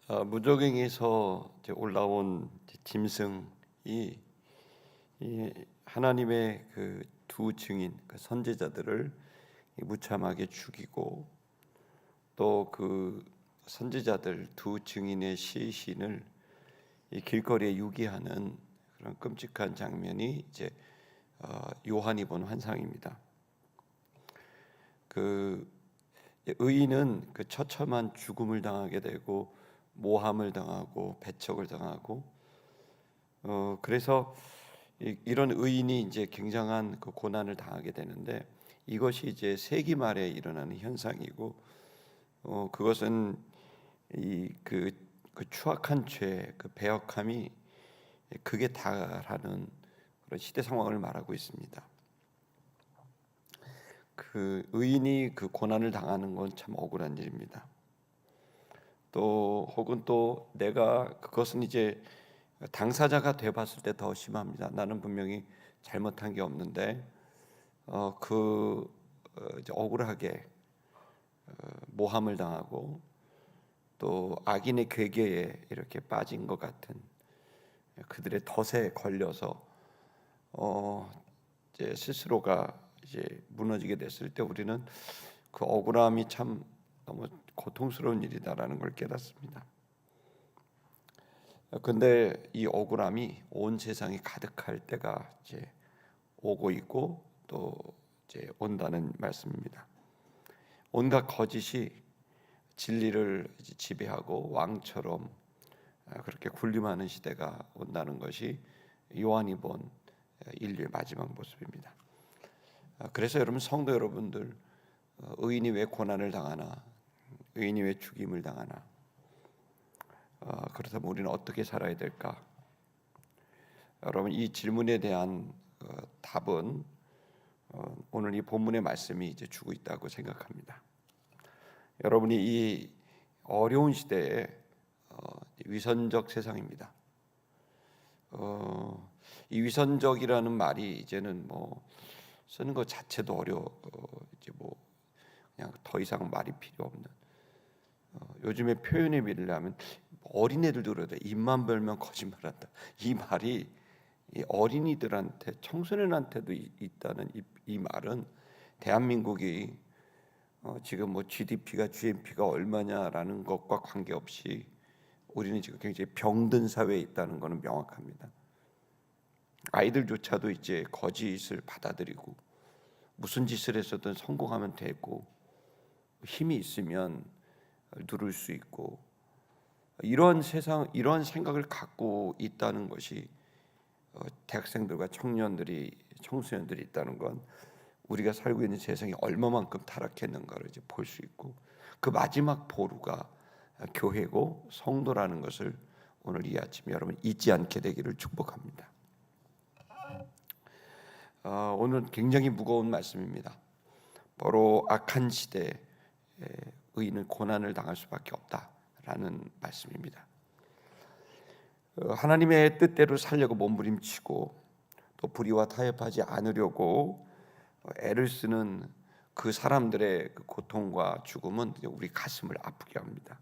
무적행에서 이제 올라온 이제 짐승이 이 하나님의 그 두 증인, 그 선지자들을 무참하게 죽이고, 또 그 선지자들 두 증인의 시신을 이 길거리에 유기하는 그런 끔찍한 장면이 이제 요한이 본 환상입니다. 그 의인은 그 처참한 죽음을 당하게 되고 모함을 당하고 배척을 당하고, 그래서 이런 의인이 이제 굉장한 그 고난을 당하게 되는데, 이것이 이제 세기 말에 일어나는 현상이고, 그것은 그 추악한 죄, 그 배역함이 극에 달하는 그런 시대 상황을 말하고 있습니다. 그 의인이 그 고난을 당하는 건 참 억울한 일입니다. 또 혹은 또 내가 그것은 이제 당사자가 돼봤을 때 더 심합니다. 나는 분명히 잘못한 게 없는데 이제 억울하게 모함을 당하고 또 악인의 괴계에 이렇게 빠진 것 같은 그들의 덫에 걸려서 이제 스스로가 이제 무너지게 됐을 때 우리는 그 억울함이 참 너무 고통스러운 일이다라는 걸 깨닫습니다. 근데 이 억울함이 온 세상에 가득할 때가 이제 오고 있고 또 이제 온다는 말씀입니다. 온갖 거짓이 진리를 이제 지배하고 왕처럼 그렇게 군림하는 시대가 온다는 것이 요한이 본 인류의 마지막 모습입니다. 그래서 여러분, 성도 여러분들, 의인이 왜 고난을 당하나, 의인이 왜 죽임을 당하나, 그렇다면 우리는 어떻게 살아야 될까? 여러분, 이 질문에 대한 답은 오늘 이 본문의 말씀이 이제 주고 있다고 생각합니다. 여러분이 이 어려운 시대에 위선적 세상입니다. 이 위선적이라는 말이 이제는 뭐 쓰는 것 자체도 이제 뭐 그냥 더 이상 말이 필요 없는, 요즘에 표현에 빌리면 어린애들도 그러대. 입만 벌면 거짓말한다. 이 말이 이 어린이들한테, 청소년한테도 있다는 이 말은 대한민국이 지금 뭐 GDP가 GNP가 얼마냐라는 것과 관계없이 우리는 지금 굉장히 병든 사회에 있다는 것은 명확합니다. 아이들조차도 이제 거짓을 받아들이고 무슨 짓을 했어도 성공하면 되고 힘이 있으면 누를 수 있고, 이런 세상, 이런 생각을 갖고 있다는 것이 대학생들과 청소년들이 있다는 건 우리가 살고 있는 세상이 얼마만큼 타락했는가를 이제 볼 수 있고, 그 마지막 보루가 교회고 성도라는 것을 오늘 이 아침 여러분 잊지 않게 되기를 축복합니다. 오늘 굉장히 무거운 말씀입니다. 바로 악한 시대에 의인은 고난을 당할 수밖에 없다라는 말씀입니다. 하나님의 뜻대로 살려고 몸부림치고 또 불의와 타협하지 않으려고 애를 쓰는 그 사람들의 그 고통과 죽음은 우리 가슴을 아프게 합니다.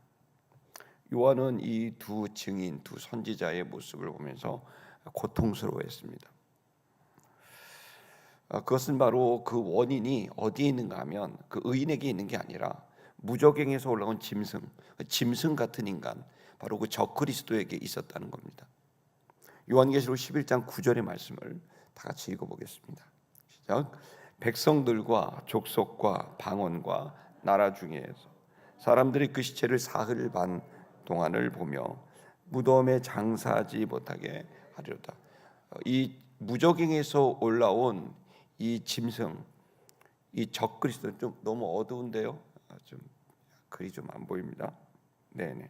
요한은 이 두 증인, 두 선지자의 모습을 보면서 고통스러워했습니다. 그것은 바로 그 원인이 어디에 있는가 하면 그 의인에게 있는 게 아니라 무적행에서 올라온 짐승 같은 인간, 바로 그 적그리스도에게 있었다는 겁니다. 요한계시록 11장 9절의 말씀을 다 같이 읽어보겠습니다. 시작. 백성들과 족속과 방언과 나라 중에서 사람들이 그 시체를 사흘 반 동안을 보며 무덤에 장사하지 못하게 하리로다. 이 무적행에서 올라온 이 짐승, 이 적그리스도, 좀 너무 어두운데요. 좀 글이 좀 안 보입니다. 네네.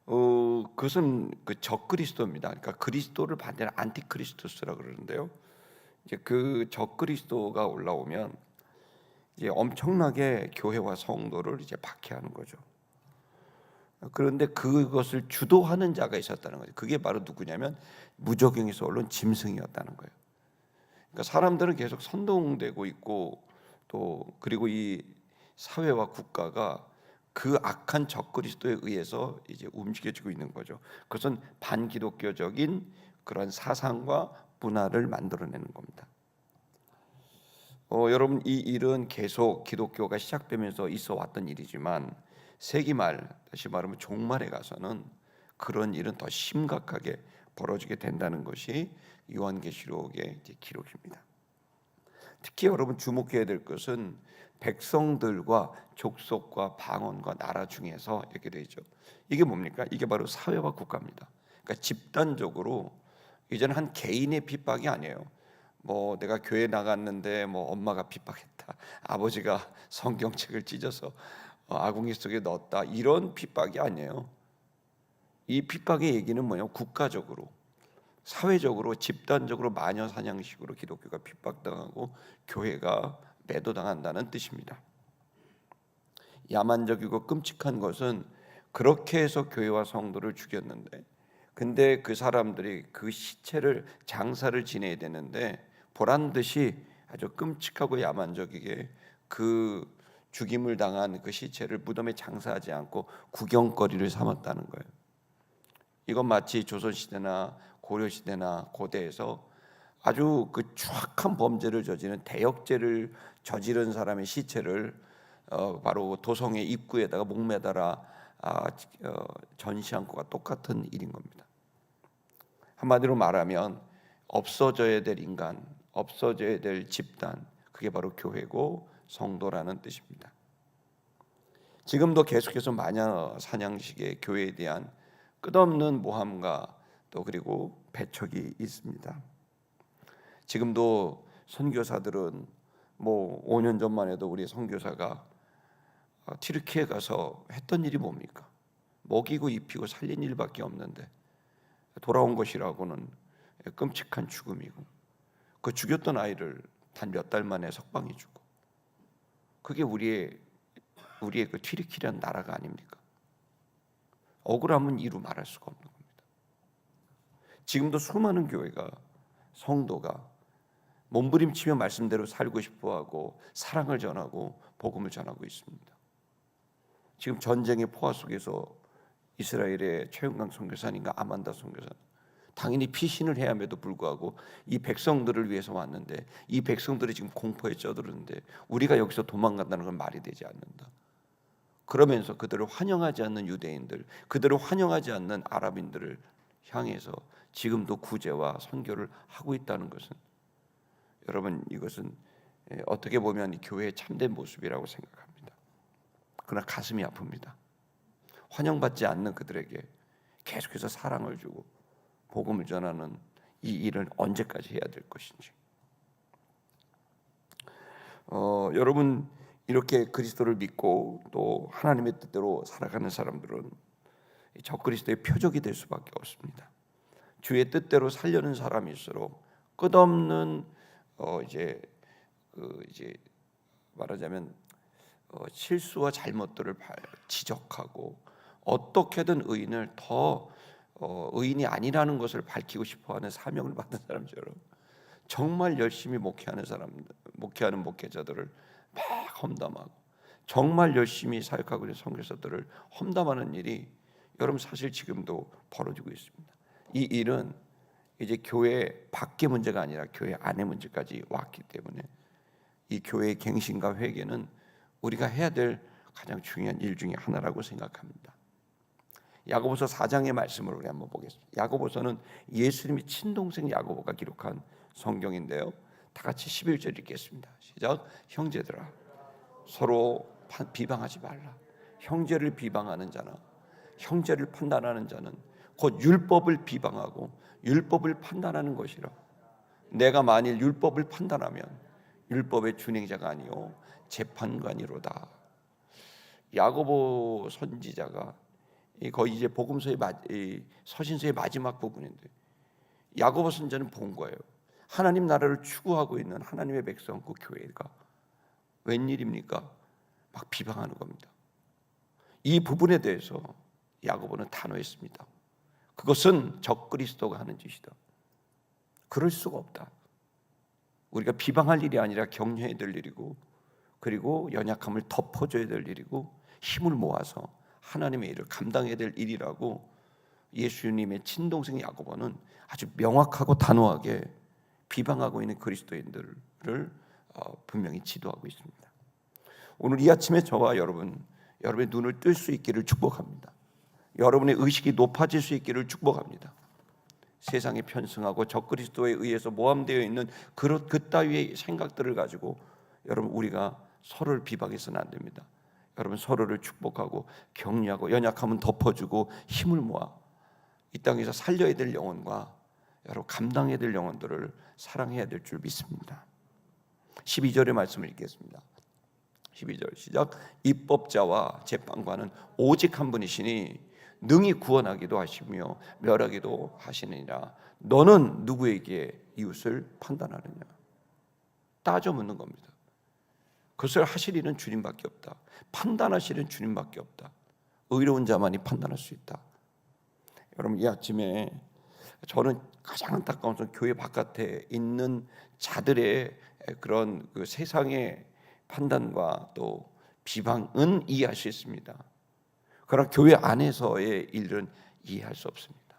그것은 그 적그리스도입니다. 그러니까 그리스도를 반대로 안티크리스토스라 그러는데요. 이제 그 적그리스도가 올라오면 이제 엄청나게 교회와 성도를 이제 박해하는 거죠. 그런데 그것을 주도하는 자가 있었다는 거죠. 그게 바로 누구냐면 무적행에서 올라온 짐승이었다는 거예요. 그러니까 사람들은 계속 선동되고 있고, 또 그리고 이 사회와 국가가 그 악한 적그리스도에 의해서 이제 움직여지고 있는 거죠. 그것은 반기독교적인 그런 사상과 문화를 만들어내는 겁니다. 여러분, 이 일은 계속 기독교가 시작되면서 있어 왔던 일이지만 세기 말, 다시 말하면 종말에 가서는 그런 일은 더 심각하게 벌어지게 된다는 것이 요한계시록의 기록입니다. 특히 여러분 주목해야 될 것은 백성들과 족속과 방언과 나라 중에서 이렇게 되죠. 이게 뭡니까? 이게 바로 사회와 국가입니다. 그러니까 집단적으로 이제는 한 개인의 핍박이 아니에요. 뭐 내가 교회 나갔는데 뭐 엄마가 핍박했다, 아버지가 성경책을 찢어서 아궁이 속에 넣었다, 이런 핍박이 아니에요. 이 핍박의 얘기는 뭐냐면 국가적으로, 사회적으로, 집단적으로 마녀 사냥식으로 기독교가 핍박당하고 교회가 매도당한다는 뜻입니다. 야만적이고 끔찍한 것은 그렇게 해서 교회와 성도를 죽였는데, 근데 그 사람들이 그 시체를 장사를 지내야 되는데 보란 듯이 아주 끔찍하고 야만적이게 그 죽임을 당한 그 시체를 무덤에 장사하지 않고 구경거리를 삼았다는 거예요. 이건 마치 조선시대나 고려시대나 고대에서 아주 그 추악한 범죄를 저지른 대역죄를 저지른 사람의 시체를 바로 도성의 입구에다가 목매달아 전시한 것과 똑같은 일인 겁니다. 한마디로 말하면 없어져야 될 인간, 없어져야 될 집단, 그게 바로 교회고 성도라는 뜻입니다. 지금도 계속해서 마녀 사냥식의 교회에 대한 끝없는 모함과 또 그리고 배척이 있습니다. 지금도 선교사들은 뭐 5년 전만 해도 우리 선교사가 튀르키예 가서 했던 일이 뭡니까? 먹이고 입히고 살린 일밖에 없는데 돌아온 것이라고는 끔찍한 죽음이고, 그 죽였던 아이를 단 몇 달 만에 석방해 주고, 그게 우리의 그 튀르키예라는 나라가 아닙니까? 억울함은 이루 말할 수가 없는 겁니다. 지금도 수많은 교회가, 성도가 몸부림치며 말씀대로 살고 싶어하고 사랑을 전하고 복음을 전하고 있습니다. 지금 전쟁의 포화 속에서 이스라엘의 최영강 선교사님과 아만다 선교사, 당연히 피신을 해야 함에도 불구하고 이 백성들을 위해서 왔는데, 이 백성들이 지금 공포에 쩌드르는데 우리가 여기서 도망간다는 건 말이 되지 않는다. 그러면서 그들을 환영하지 않는 유대인들, 그들을 환영하지 않는 아랍인들을 향해서 지금도 구제와 선교를 하고 있다는 것은, 여러분, 이것은 어떻게 보면 이 교회의 참된 모습이라고 생각합니다. 그러나 가슴이 아픕니다. 환영받지 않는 그들에게 계속해서 사랑을 주고 복음을 전하는 이 일을 언제까지 해야 될 것인지. 여러분, 이렇게 그리스도를 믿고 또 하나님의 뜻대로 살아가는 사람들은 적그리스도의 표적이 될 수밖에 없습니다. 주의 뜻대로 살려는 사람일수록 끝없는 이제 말하자면 실수와 잘못들을 지적하고 어떻게든 의인을 더 의인이 아니라는 것을 밝히고 싶어하는 사명을 받은 사람처럼 정말 열심히 목회하는 목회자들을 막 험담하고 정말 열심히 사역하고 있는 선교사들을 험담하는 일이 여러분 사실 지금도 벌어지고 있습니다. 이 일은 이제 교회 밖의 문제가 아니라 교회 안의 문제까지 왔기 때문에 이 교회의 갱신과 회개는 우리가 해야 될 가장 중요한 일 중에 하나라고 생각합니다. 야고보서 4장의 말씀을 우리 한번 보겠습니다. 야고보서는 예수님의 친동생 야고보가 기록한 성경인데요. 다 같이 11절 읽겠습니다. 시작. 형제들아, 서로 비방하지 말라. 형제를 비방하는 자나 형제를 판단하는 자는 곧 율법을 비방하고 율법을 판단하는 것이라. 내가 만일 율법을 판단하면 율법의 준행자가 아니요 재판관이로다. 야고보 선지자가 거의 이제 복음서의 서신서의 마지막 부분인데, 야고보 선지자는 본 거예요. 하나님 나라를 추구하고 있는 하나님의 백성 그 교회가 웬일입니까? 막 비방하는 겁니다. 이 부분에 대해서 야고보는 단호했습니다. 그것은 적그리스도가 하는 짓이다. 그럴 수가 없다. 우리가 비방할 일이 아니라 격려해야 될 일이고, 그리고 연약함을 덮어줘야 될 일이고, 힘을 모아서 하나님의 일을 감당해야 될 일이라고 예수님의 친동생 야고보는 아주 명확하고 단호하게 비방하고 있는 그리스도인들을 분명히 지도하고 있습니다. 오늘 이 아침에 저와 여러분의 눈을 뜰 수 있기를 축복합니다. 여러분의 의식이 높아질 수 있기를 축복합니다. 세상에 편승하고 적그리스도에 의해서 모함되어 있는 그따위의 생각들을 가지고 여러분 우리가 서로를 비방해서는 안 됩니다. 여러분 서로를 축복하고 격려하고 연약함은 덮어주고 힘을 모아 이 땅에서 살려야 될 영혼과 여러분 감당해야 될 영혼들을 사랑해야 될 줄 믿습니다. 12절의 말씀을 읽겠습니다. 12절 시작. 입법자와 재판관은 오직 한 분이시니 능히 구원하기도 하시며 멸하기도 하시느니라. 너는 누구에게 이웃을 판단하느냐? 따져 묻는 겁니다. 그것을 하실 이는 주님밖에 없다. 판단하실 이는 주님밖에 없다. 의로운 자만이 판단할 수 있다. 여러분 이 아침에 저는 가장 안타까운 것은 교회 바깥에 있는 자들의 그런 그 세상의 판단과 또 비방은 이해할 수 있습니다. 그러나 교회 안에서의 일은 이해할 수 없습니다.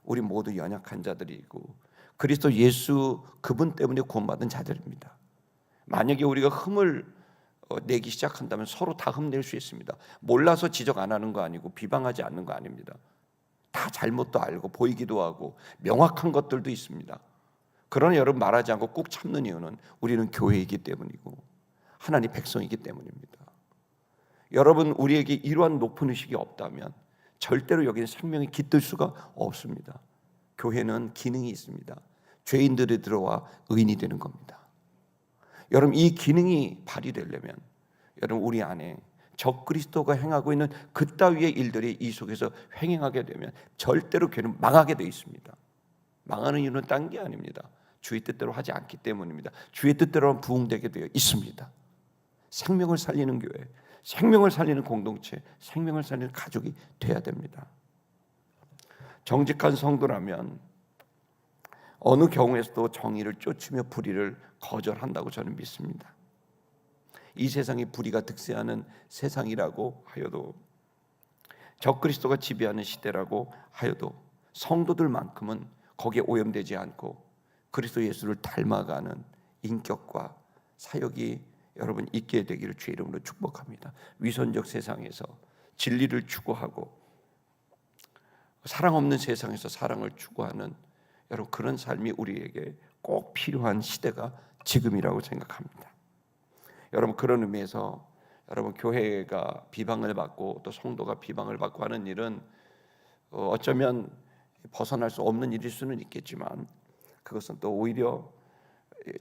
우리 모두 연약한 자들이고 그리스도 예수 그분 때문에 구원받은 자들입니다. 만약에 우리가 흠을 내기 시작한다면 서로 다 흠낼 수 있습니다. 몰라서 지적 안 하는 거 아니고 비방하지 않는 거 아닙니다. 다 잘못도 알고 보이기도 하고 명확한 것들도 있습니다. 그러나 여러분 말하지 않고 꾹 참는 이유는 우리는 교회이기 때문이고 하나님 백성이기 때문입니다. 여러분 우리에게 이러한 높은 의식이 없다면 절대로 여기는 생명이 깃들 수가 없습니다. 교회는 기능이 있습니다. 죄인들이 들어와 의인이 되는 겁니다. 여러분 이 기능이 발휘되려면 여러분 우리 안에 적그리스도가 행하고 있는 그따위의 일들이 이 속에서 횡행하게 되면 절대로 교회는 망하게 되어 있습니다. 망하는 이유는 딴 게 아닙니다. 주의 뜻대로 하지 않기 때문입니다. 주의 뜻대로만 부흥되게 되어 있습니다. 생명을 살리는 교회, 생명을 살리는 공동체, 생명을 살리는 가족이 돼야 됩니다. 정직한 성도라면 어느 경우에서도 정의를 쫓으며 불의를 거절한다고 저는 믿습니다. 이 세상이 불의가 득세하는 세상이라고 하여도 적그리스도가 지배하는 시대라고 하여도 성도들만큼은 거기에 오염되지 않고 그리스도 예수를 닮아가는 인격과 사역이 여러분 있게 되기를 주의 이름으로 축복합니다. 위선적 세상에서 진리를 추구하고 사랑 없는 세상에서 사랑을 추구하는 여러분 그런 삶이 우리에게 꼭 필요한 시대가 지금이라고 생각합니다. 여러분 그런 의미에서 여러분 교회가 비방을 받고 또 성도가 비방을 받고 하는 일은 어쩌면 벗어날 수 없는 일일 수는 있겠지만 그것은 또 오히려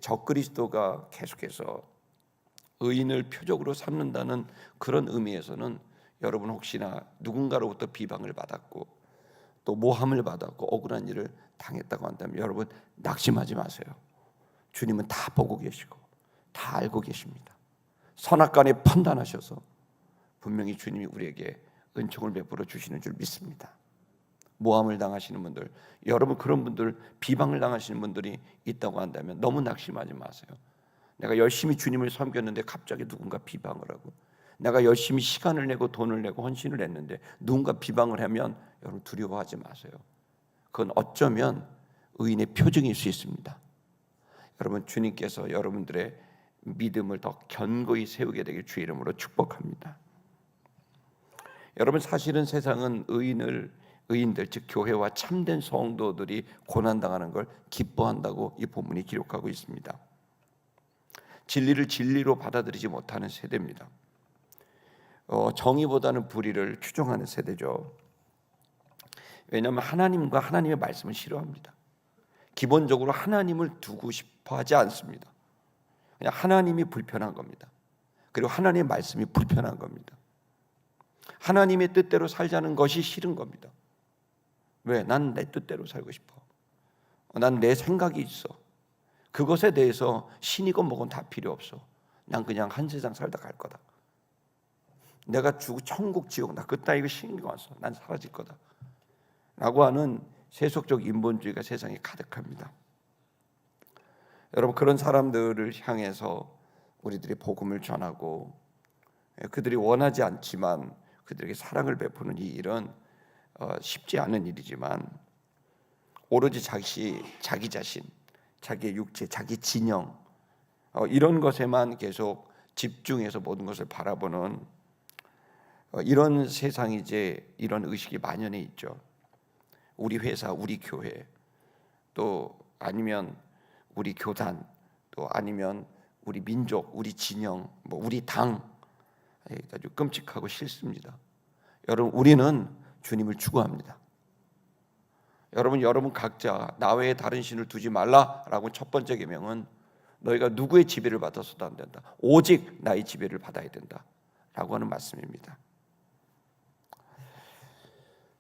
적그리스도가 계속해서 의인을 표적으로 삼는다는 그런 의미에서는 여러분 혹시나 누군가로부터 비방을 받았고 또 모함을 받았고 억울한 일을 당했다고 한다면 여러분 낙심하지 마세요. 주님은 다 보고 계시고 다 알고 계십니다. 선악간에 판단하셔서 분명히 주님이 우리에게 은총을 베풀어 주시는 줄 믿습니다. 모함을 당하시는 분들, 여러분 그런 분들, 비방을 당하시는 분들이 있다고 한다면 너무 낙심하지 마세요. 내가 열심히 주님을 섬겼는데 갑자기 누군가 비방을 하고 내가 열심히 시간을 내고 돈을 내고 헌신을 했는데 누군가 비방을 하면 여러분 두려워하지 마세요. 그건 어쩌면 의인의 표징일 수 있습니다. 여러분 주님께서 여러분들의 믿음을 더 견고히 세우게 되길 주의 이름으로 축복합니다. 여러분 사실은 세상은 의인들 즉 교회와 참된 성도들이 고난당하는 걸 기뻐한다고 이 본문이 기록하고 있습니다. 진리를 진리로 받아들이지 못하는 세대입니다. 정의보다는 불의를 추종하는 세대죠. 왜냐하면 하나님과 하나님의 말씀을 싫어합니다. 기본적으로 하나님을 두고 싶어 하지 않습니다. 그냥 하나님이 불편한 겁니다. 그리고 하나님의 말씀이 불편한 겁니다. 하나님의 뜻대로 살자는 것이 싫은 겁니다. 왜? 난 내 뜻대로 살고 싶어. 난 내 생각이 있어. 그것에 대해서 신이건 뭐건 다 필요 없어. 난 그냥 한 세상 살다 갈 거다. 내가 죽고 천국 지옥 나 그따위 이거 신경 안 써. 난 사라질 거다. 라고 하는 세속적 인본주의가 세상에 가득합니다. 여러분 그런 사람들을 향해서 우리들이 복음을 전하고 그들이 원하지 않지만 그들에게 사랑을 베푸는 이 일은 쉽지 않은 일이지만 오로지 자기 자신, 자기의 육체, 자기 진영 이런 것에만 계속 집중해서 모든 것을 바라보는 이런 세상이 이제 이런 의식이 만연해 있죠. 우리 회사, 우리 교회, 또 아니면 우리 교단, 또 아니면 우리 민족, 우리 진영, 뭐 우리 당, 아주 끔찍하고 싫습니다. 여러분, 우리는 주님을 추구합니다. 여러분 각자 나 외에 다른 신을 두지 말라라고 첫 번째 계명은 너희가 누구의 지배를 받아서도 안 된다. 오직 나의 지배를 받아야 된다라고 하는 말씀입니다.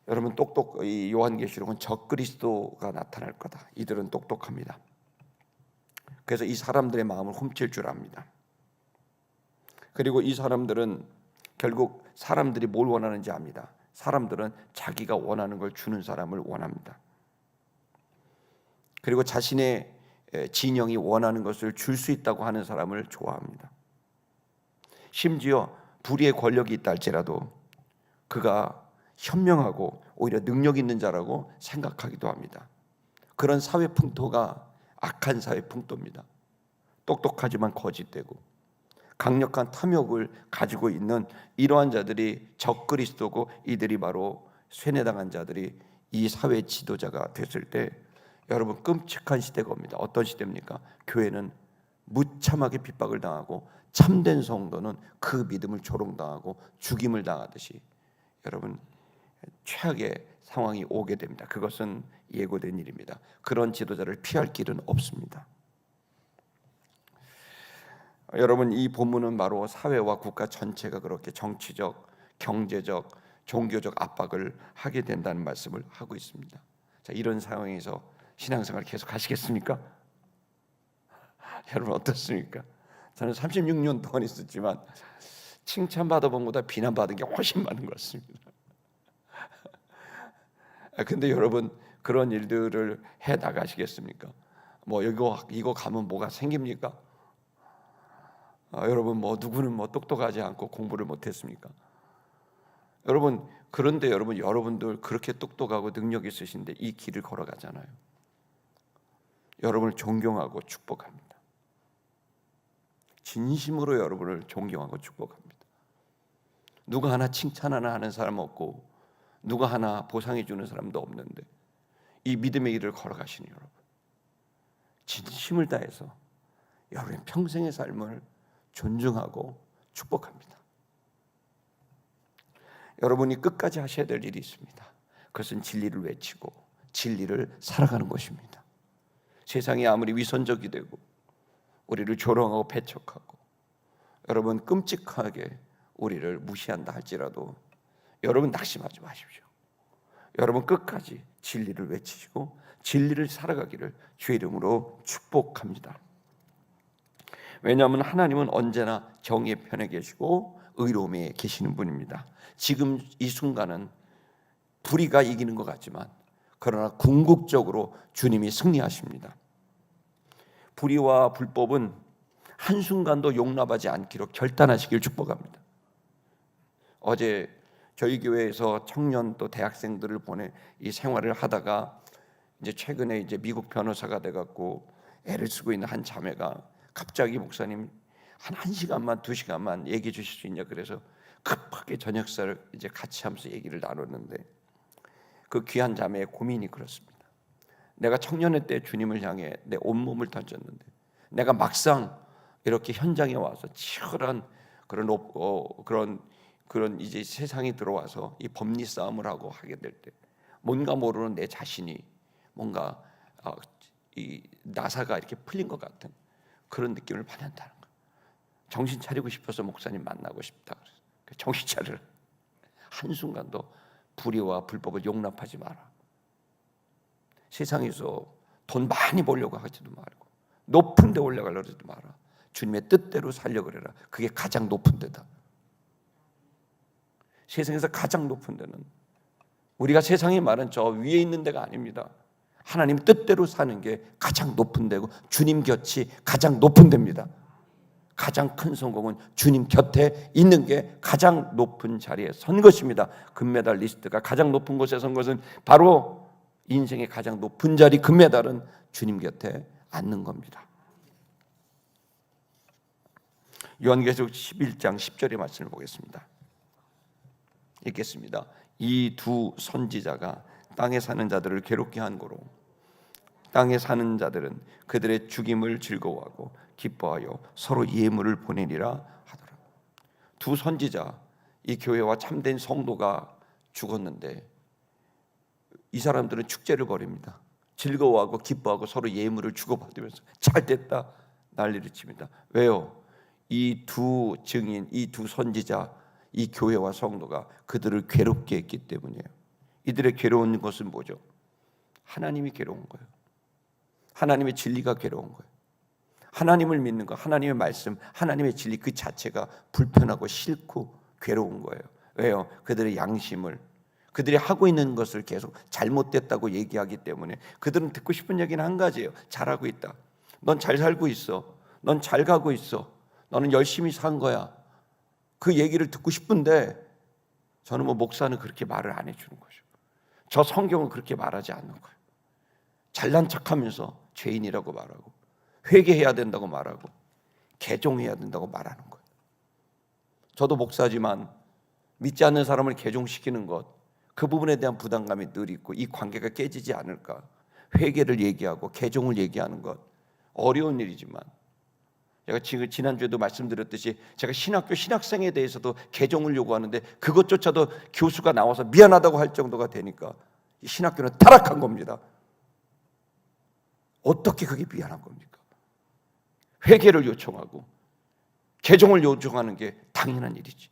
여러분 이 요한계시록은 적그리스도가 나타날 거다. 이들은 똑똑합니다. 그래서 이 사람들의 마음을 훔칠 줄 압니다. 그리고 이 사람들은 결국 사람들이 뭘 원하는지 압니다. 사람들은 자기가 원하는 걸 주는 사람을 원합니다. 그리고 자신의 진영이 원하는 것을 줄 수 있다고 하는 사람을 좋아합니다. 심지어 불의의 권력이 있다 할지라도 그가 현명하고 오히려 능력 있는 자라고 생각하기도 합니다. 그런 사회 풍토가 악한 사회 풍토입니다. 똑똑하지만 거짓되고 강력한 탐욕을 가지고 있는 이러한 자들이 적그리스도고 이들이 바로 쇠뇌당한 자들이 이 사회 지도자가 됐을 때 여러분 끔찍한 시대가 옵니다. 어떤 시대입니까? 교회는 무참하게 핍박을 당하고 참된 성도는 그 믿음을 조롱당하고 죽임을 당하듯이 여러분 최악의 상황이 오게 됩니다. 그것은 예고된 일입니다. 그런 지도자를 피할 길은 없습니다. 여러분 이 본문은 바로 사회와 국가 전체가 그렇게 정치적, 경제적, 종교적 압박을 하게 된다는 말씀을 하고 있습니다. 자, 이런 상황에서 신앙생활 계속 하시겠습니까? 여러분 어떻습니까? 저는 36년 동안 있었지만 칭찬받아 본 것보다 비난받은 게 훨씬 많은 것 같습니다. 근데 여러분 그런 일들을 해 나가시겠습니까? 뭐 이거 가면 뭐가 생깁니까? 여러분 뭐 누구는 뭐 똑똑하지 않고 공부를 못했습니까? 여러분 그런데 여러분들 그렇게 똑똑하고 능력 있으신데 이 길을 걸어가잖아요. 여러분을 존경하고 축복합니다. 진심으로 여러분을 존경하고 축복합니다. 누가 하나 칭찬 하나 하는 사람 없고 누가 하나 보상해 주는 사람도 없는데 이 믿음의 길을 걸어가시는 여러분 진심을 다해서 여러분의 평생의 삶을 존중하고 축복합니다. 여러분이 끝까지 하셔야 될 일이 있습니다. 그것은 진리를 외치고 진리를 살아가는 것입니다. 세상이 아무리 위선적이 되고 우리를 조롱하고 배척하고 여러분 끔찍하게 우리를 무시한다 할지라도 여러분 낙심하지 마십시오. 여러분 끝까지 진리를 외치시고 진리를 살아가기를 주의 이름으로 축복합니다. 왜냐하면 하나님은 언제나 정의의 편에 계시고 의로움에 계시는 분입니다. 지금 이 순간은 불의가 이기는 것 같지만 그러나 궁극적으로 주님이 승리하십니다. 불의와 불법은 한순간도 용납하지 않기로 결단하시길 축복합니다. 어제 저희 교회에서 청년 또 대학생들을 보내 이 생활을 하다가 이제 최근에 이제 미국 변호사가 돼갖고 애를 쓰고 있는 한 자매가 갑자기 목사님 한 1시간만 2시간만 얘기해 주실 수 있냐 그래서 급하게 저녁사를 이제 같이 하면서 얘기를 나눴는데 그 귀한 자매의 고민이 그렇습니다. 내가 청년의 때 주님을 향해 내 온몸을 던졌는데 내가 막상 이렇게 현장에 와서 치열한 그런 이제 세상이 들어와서 이 법리 싸움을 하고 하게 될 때 뭔가 모르는 내 자신이 뭔가 이 나사가 이렇게 풀린 것 같은 그런 느낌을 받는다는 거예요. 정신 차리고 싶어서 목사님 만나고 싶다 그래서 정신 차리라. 한순간도 불의와 불법을 용납하지 마라. 세상에서 돈 많이 벌려고 하지도 말고 높은 데 올라가려고 하지도 마라. 주님의 뜻대로 살려고 그래라. 그게 가장 높은 데다. 세상에서 가장 높은 데는 우리가 세상에 말은 저 위에 있는 데가 아닙니다. 하나님 뜻대로 사는 게 가장 높은 데고 주님 곁이 가장 높은 데입니다. 가장 큰 성공은 주님 곁에 있는 게 가장 높은 자리에 선 것입니다. 금메달리스트가 가장 높은 곳에 선 것은 바로 인생의 가장 높은 자리, 금메달은 주님 곁에 앉는 겁니다. 요한계시록 11장 10절의 말씀을 보겠습니다. 읽겠습니다. 이 두 선지자가 땅에 사는 자들을 괴롭게 한 고로 땅에 사는 자들은 그들의 죽임을 즐거워하고 기뻐하여 서로 예물을 보내리라 하더라. 두 선지자, 이 교회와 참된 성도가 죽었는데 이 사람들은 축제를 벌입니다. 즐거워하고 기뻐하고 서로 예물을 주고받으면서 잘 됐다 난리를 칩니다. 왜요? 이 두 증인, 이 두 선지자, 이 교회와 성도가 그들을 괴롭게 했기 때문이에요. 이들의 괴로운 것은 뭐죠? 하나님이 괴로운 거예요. 하나님의 진리가 괴로운 거예요. 하나님을 믿는 것, 하나님의 말씀, 하나님의 진리 그 자체가 불편하고 싫고 괴로운 거예요. 왜요? 그들의 양심을, 그들이 하고 있는 것을 계속 잘못됐다고 얘기하기 때문에 그들은 듣고 싶은 얘기는 한 가지예요. 잘하고 있다. 넌 잘 살고 있어. 넌 잘 가고 있어. 너는 열심히 산 거야. 그 얘기를 듣고 싶은데 저는 목사는 그렇게 말을 안 해주는 거죠. 저 성경은 그렇게 말하지 않는 거예요. 잘난 척하면서 죄인이라고 말하고 회개해야 된다고 말하고 개종해야 된다고 말하는 거예요. 저도 목사지만 믿지 않는 사람을 개종시키는 것, 그 부분에 대한 부담감이 늘 있고 이 관계가 깨지지 않을까. 회개를 얘기하고 개종을 얘기하는 것 어려운 일이지만 제가 지난주에도 말씀드렸듯이 제가 신학교 신학생에 대해서도 개종을 요구하는데 그것조차도 교수가 나와서 미안하다고 할 정도가 되니까 이 신학교는 타락한 겁니다. 어떻게 그게 미안한 겁니까? 회개를 요청하고 개종을 요청하는 게 당연한 일이지.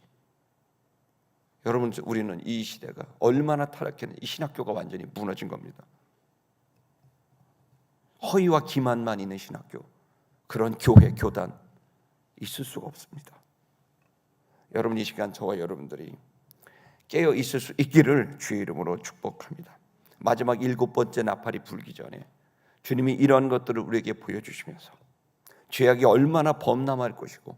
여러분, 우리는 이 시대가 얼마나 타락했는지, 이 신학교가 완전히 무너진 겁니다. 허위와 기만만 있는 신학교, 그런 교회, 교단 있을 수가 없습니다. 여러분, 이 시간 저와 여러분들이 깨어 있을 수 있기를 주의 이름으로 축복합니다. 마지막 7번째 나팔이 불기 전에 주님이 이러한 것들을 우리에게 보여주시면서 죄악이 얼마나 범람할 것이고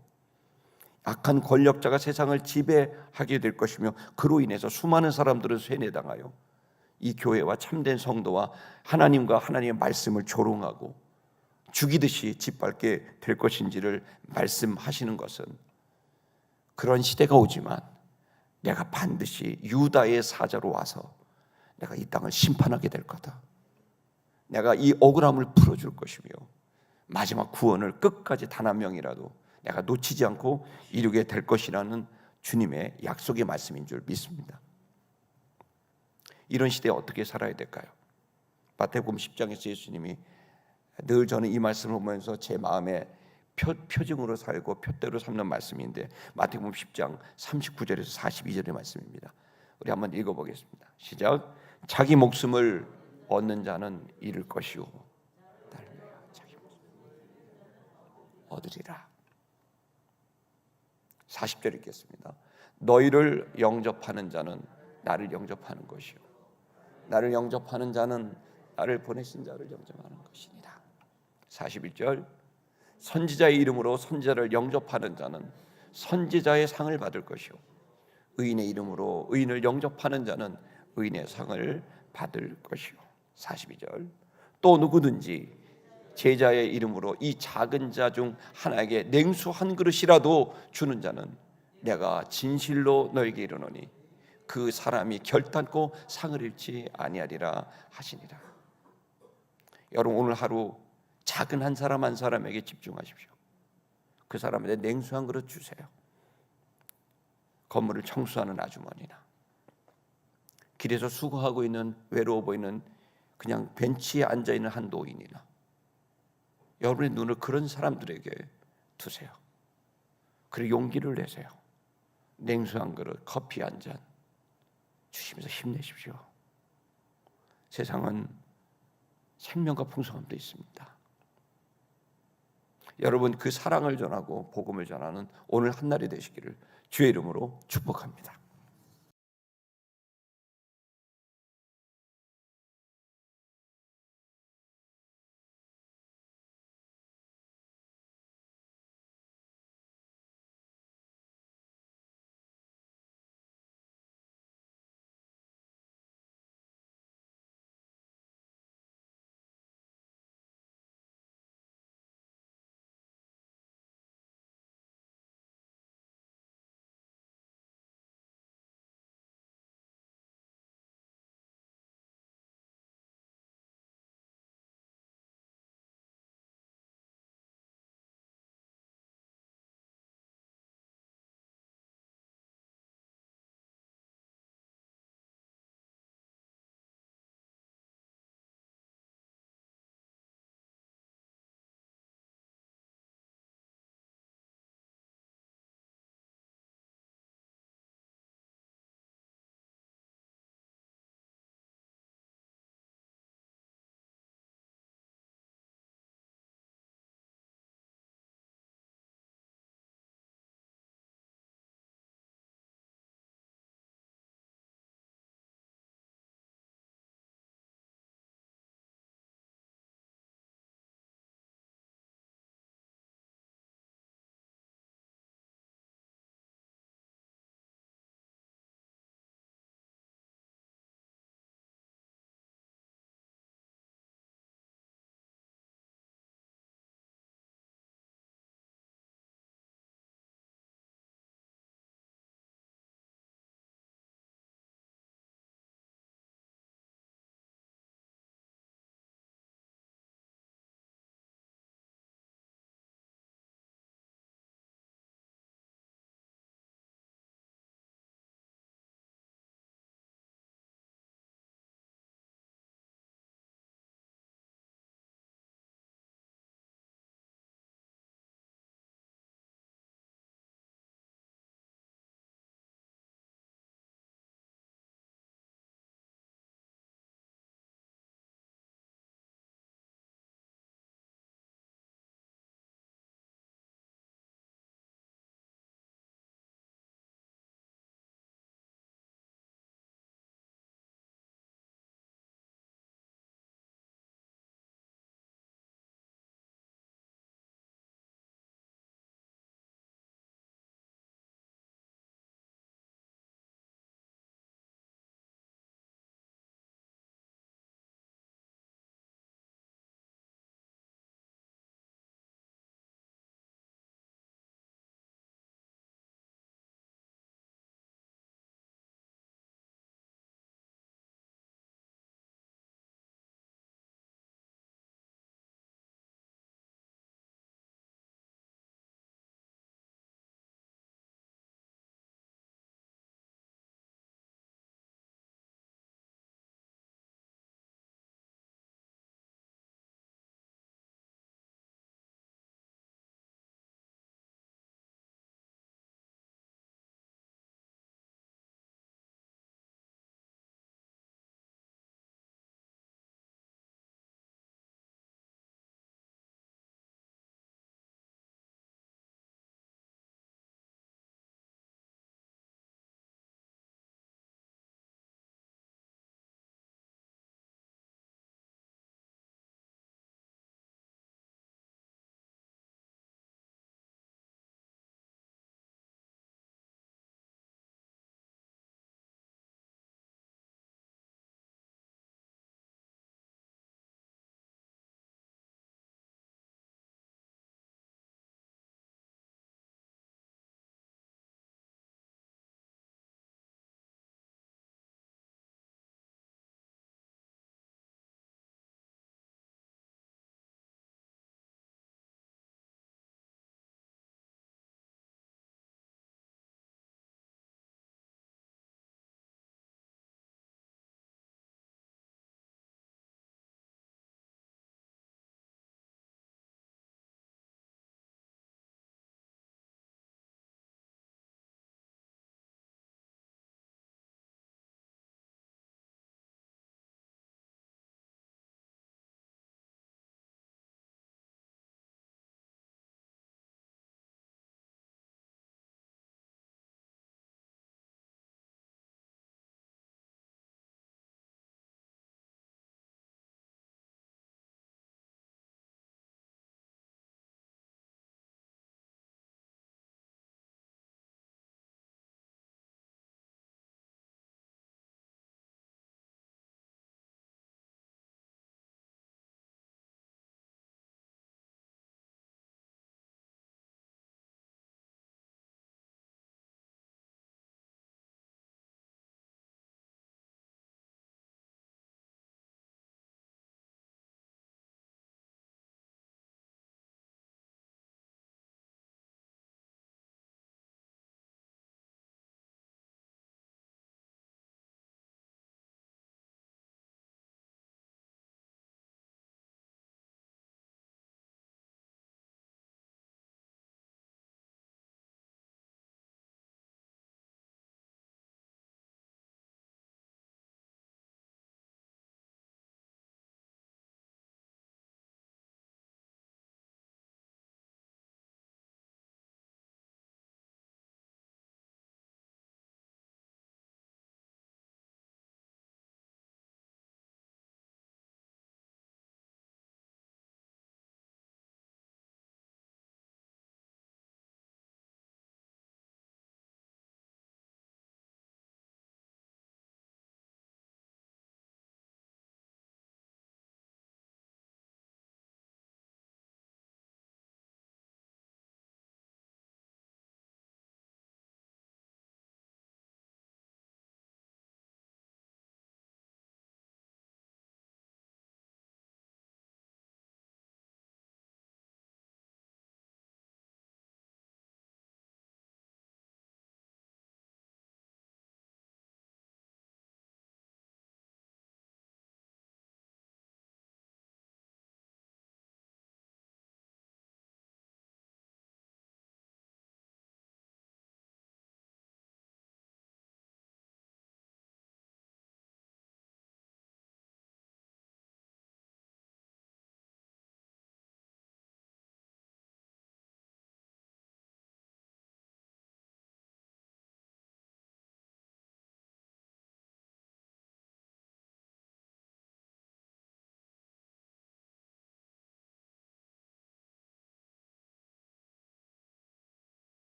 악한 권력자가 세상을 지배하게 될 것이며 그로 인해서 수많은 사람들은 세뇌당하여 이 교회와 참된 성도와 하나님과 하나님의 말씀을 조롱하고 죽이듯이 짓밟게 될 것인지를 말씀하시는 것은 그런 시대가 오지만 내가 반드시 유다의 사자로 와서 내가 이 땅을 심판하게 될 거다. 내가 이 억울함을 풀어줄 것이며 마지막 구원을 끝까지 단 한 명이라도 내가 놓치지 않고 이루게 될 것이라는 주님의 약속의 말씀인 줄 믿습니다. 이런 시대에 어떻게 살아야 될까요? 마태복음 10장에서 예수님이 늘 저는 이 말씀을 보면서 제 마음에 표징으로 살고 표대로 삼는 말씀인데 마태복음 10장 39절에서 42절의 말씀입니다. 우리 한번 읽어보겠습니다. 시작. 자기 목숨을 얻는 자는 잃을 것이요 자기 목숨을 얻으리라. 40절 읽겠습니다. 너희를 영접하는 자는 나를 영접하는 것이요 나를 영접하는 자는 나를 보내신 자를 영접하는 것이니라. 41절. 선지자의 이름으로 선지자를 영접하는 자는 선지자의 상을 받을 것이요 의인의 이름으로 의인을 영접하는 자는 의인의 상을 받을 것이요. 42절. 또 누구든지 제자의 이름으로 이 작은 자 중 하나에게 냉수 한 그릇이라도 주는 자는 내가 진실로 너에게 이르노니 그 사람이 결단코 상을 잃지 아니하리라 하시니라. 여러분, 오늘 하루 작은 한 사람 한 사람에게 집중하십시오. 그 사람에게 냉수 한 그릇 주세요. 건물을 청소하는 아주머니나 길에서 수고하고 있는 외로워 보이는 그냥 벤치에 앉아있는 한 노인이나 여러분의 눈을 그런 사람들에게 두세요. 그리고 용기를 내세요. 냉수 한 그릇, 커피 한 잔 주시면서 힘내십시오. 세상은 생명과 풍성함도 있습니다. 여러분, 그 사랑을 전하고 복음을 전하는 오늘 한날이 되시기를 주의 이름으로 축복합니다.